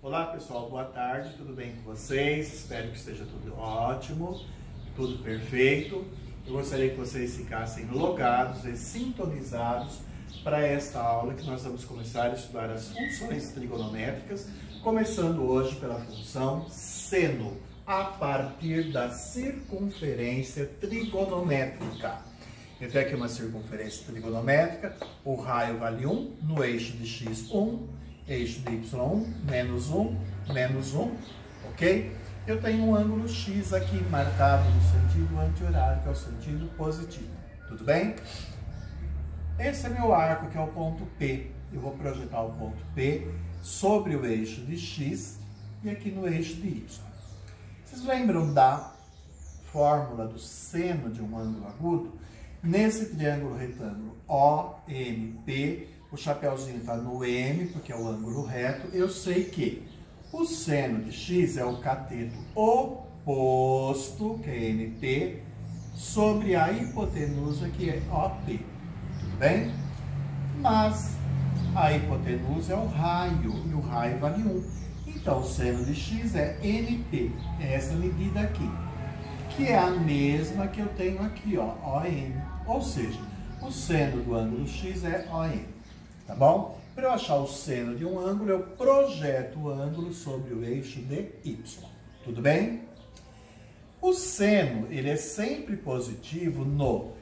Olá pessoal, boa tarde, tudo bem com vocês? Espero que esteja tudo ótimo, tudo perfeito. Eu gostaria que vocês ficassem logados e sintonizados para esta aula que nós vamos começar a estudar as funções trigonométricas, começando hoje pela função seno, a partir da circunferência trigonométrica. Eu tenho aqui uma circunferência trigonométrica, o raio vale 1, no eixo de x 1, eixo de y 1, menos 1, ok? Eu tenho um ângulo x aqui marcado no sentido anti-horário, que é o sentido positivo, tudo bem? Esse é meu arco, que é o ponto P. Eu vou projetar o ponto P sobre o eixo de x e aqui no eixo de y. Vocês lembram da fórmula do seno de um ângulo agudo? Nesse triângulo retângulo OMP, o chapeuzinho está no M, porque é o ângulo reto. Eu sei que o seno de x é o cateto oposto, que é MP, sobre a hipotenusa, que é OP. Tudo bem? Mas a hipotenusa é o raio, e o raio vale 1. Então, o seno de x é NP, é essa medida aqui, que é a mesma que eu tenho aqui, ó, ON. Ou seja, o seno do ângulo x é ON, tá bom? Para eu achar o seno de um ângulo, eu projeto o ângulo sobre o eixo de y, tudo bem? O seno, ele é sempre positivo no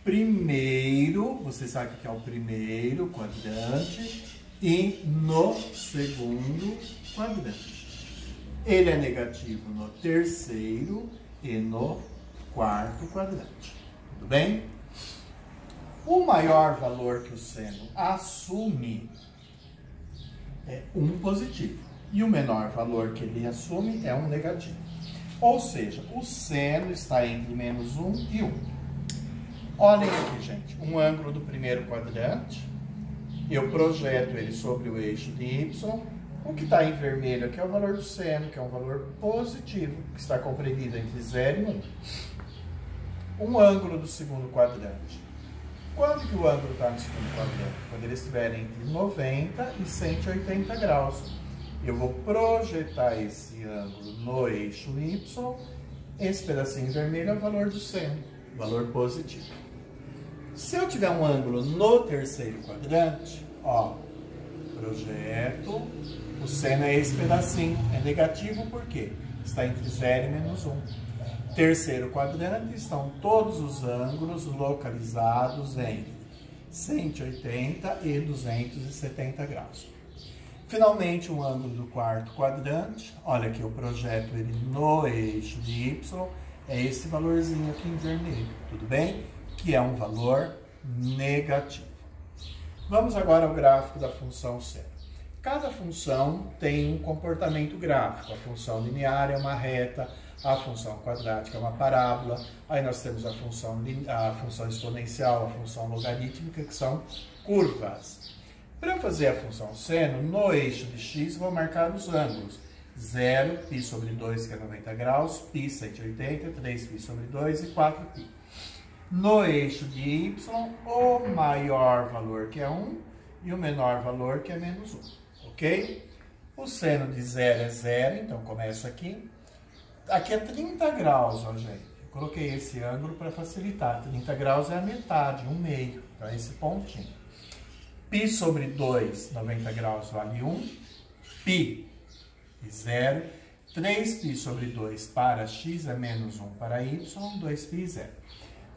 primeiro, você sabe que é o primeiro quadrante, e no segundo quadrante. Ele é negativo no terceiro e no quarto quadrante. Tudo bem? O maior valor que o seno assume é 1 positivo. E o menor valor que ele assume é 1 negativo. Ou seja, o seno está entre menos 1 e 1. Olhem aqui, gente. Um ângulo do primeiro quadrante. Eu projeto ele sobre o eixo de y. O que está em vermelho aqui é o valor do seno, que é um valor positivo, que está compreendido entre 0 e 1. Um ângulo do segundo quadrante. Quando que o ângulo está no segundo quadrante? Quando ele estiver entre 90 e 180 graus. Eu vou projetar esse ângulo no eixo y. Esse pedacinho vermelho é o valor do seno, valor positivo. Se eu tiver um ângulo no terceiro quadrante, ó, projeto, o seno é esse pedacinho, é negativo por quê? Está entre 0 e menos 1. Terceiro quadrante estão todos os ângulos localizados em 180 e 270 graus. Finalmente, um ângulo do quarto quadrante, olha aqui, eu projeto ele no eixo de y, é esse valorzinho aqui em vermelho, tudo bem? Que é um valor negativo. Vamos agora ao gráfico da função seno. Cada função tem um comportamento gráfico. A função linear é uma reta, a função quadrática é uma parábola, aí nós temos a função exponencial, a função logarítmica, que são curvas. Para eu fazer a função seno, no eixo de x, vou marcar os ângulos. 0, π sobre 2, que é 90 graus, π 180, 3π sobre 2 e 4π. No eixo de y, o maior valor, que é 1, e o menor valor, que é menos 1. Ok? O seno de 0 é 0, então começa aqui. Aqui é 30 graus, ó, gente. Eu coloquei esse ângulo para facilitar. 30 graus é a metade, 1/2. Então é esse pontinho. Π sobre 2, 90 graus vale 1. Π, 0. 3π sobre 2 para x é menos 1 para y, 2π, 0.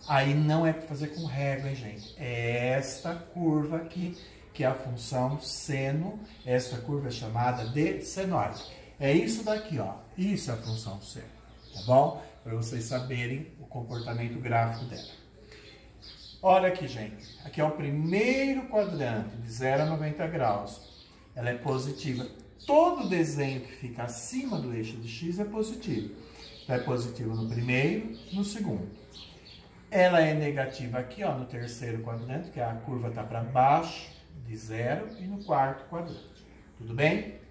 Aí não é para fazer com régua, hein, gente? É esta curva aqui, que é a função seno. Essa curva é chamada de senoide. É isso daqui, ó. Isso é a função seno, tá bom? Para vocês saberem o comportamento gráfico dela. Olha aqui, gente. Aqui é o primeiro quadrante, de 0 a 90 graus. Ela é positiva. Todo desenho que fica acima do eixo de x é positivo. Então, é positivo no primeiro, no segundo. Ela é negativa aqui, ó, no terceiro quadrante, que a curva está para baixo de 0, e no quarto quadrante. Tudo bem?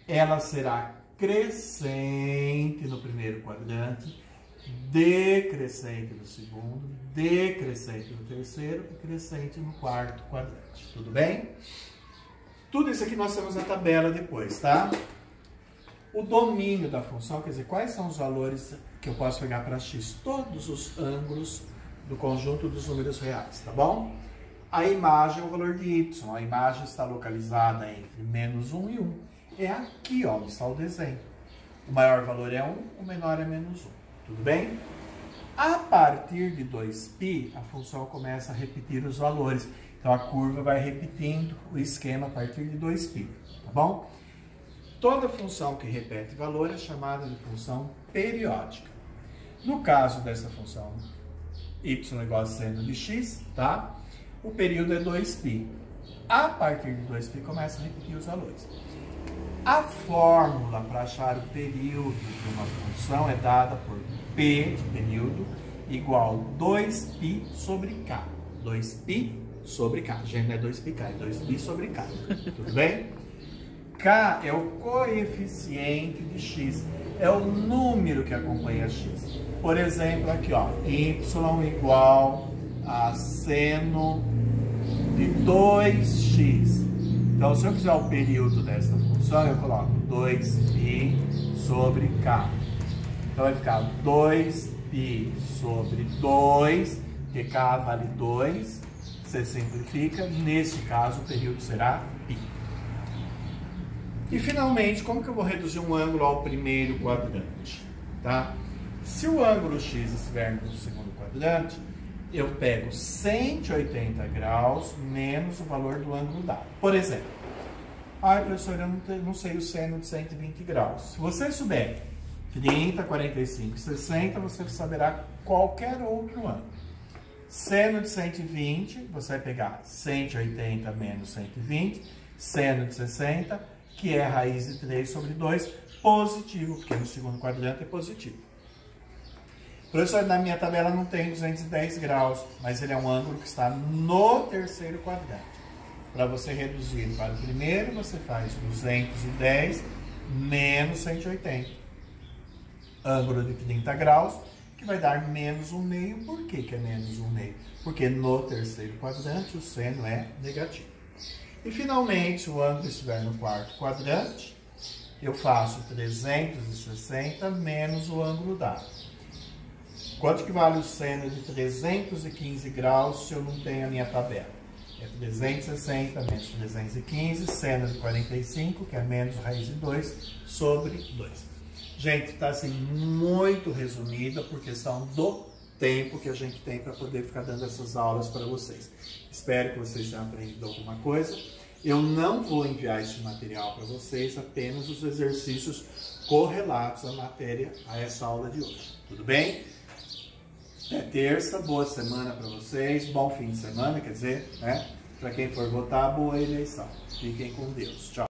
Ela será crescente no primeiro quadrante, decrescente no segundo, decrescente no terceiro e crescente no quarto quadrante. Tudo bem? Tudo isso aqui nós temos na tabela depois, tá? O domínio da função, quer dizer, quais são os valores que eu posso pegar para x? Todos os ângulos do conjunto dos números reais, tá bom? A imagem é o valor de y, a imagem está localizada entre -1 e 1. É aqui, ó, onde está o desenho. O maior valor é 1, o menor é -1. Tudo bem? A partir de 2π, a função começa a repetir os valores. Então, a curva vai repetindo o esquema a partir de 2π, tá bom? Toda função que repete valor é chamada de função periódica. No caso dessa função y igual a seno de x, tá? O período é 2π. A partir de 2π começa a repetir os valores. A fórmula para achar o período de uma função é dada por p de período igual 2π sobre k. 2π sobre k. Gente, não é 2πk, é 2π sobre k. Tudo bem? K é o coeficiente de x, é o número que acompanha x. Por exemplo, aqui, ó, y igual a seno de 2x. Então, se eu quiser o período dessa função, eu coloco 2π sobre k. Então, vai ficar 2π sobre 2, porque k vale 2, você simplifica. Nesse caso, o período será π. E, finalmente, como que eu vou reduzir um ângulo ao primeiro quadrante? Tá? Se o ângulo x estiver no segundo quadrante, eu pego 180 graus menos o valor do ângulo dado. Por exemplo, professor, eu não sei o seno de 120 graus. Se você souber 30, 45, 60, você saberá qualquer outro ângulo. Seno de 120, você vai pegar 180 menos 120, seno de 60, que é raiz de 3 sobre 2, positivo, porque no segundo quadrante é positivo. Professor, na minha tabela não tem 210 graus, mas ele é um ângulo que está no terceiro quadrante. Para você reduzir para o primeiro, você faz 210 menos 180. Ângulo de 30 graus, que vai dar menos 1/2. Por que é menos 1/2? Porque no terceiro quadrante o seno é negativo. E finalmente, se o ângulo estiver no quarto quadrante, eu faço 360 menos o ângulo dado. Quanto que vale o seno de 315 graus se eu não tenho a minha tabela? É 360 menos 315, seno de 45, que é menos raiz de 2, sobre 2. Gente, está assim muito resumida por questão do tempo que a gente tem para poder ficar dando essas aulas para vocês. Espero que vocês tenham aprendido alguma coisa. Eu não vou enviar esse material para vocês, apenas os exercícios correlatos à matéria, a essa aula de hoje. Tudo bem? É terça, boa semana para vocês, bom fim de semana, quer dizer, né? Para quem for votar, boa eleição. Fiquem com Deus. Tchau.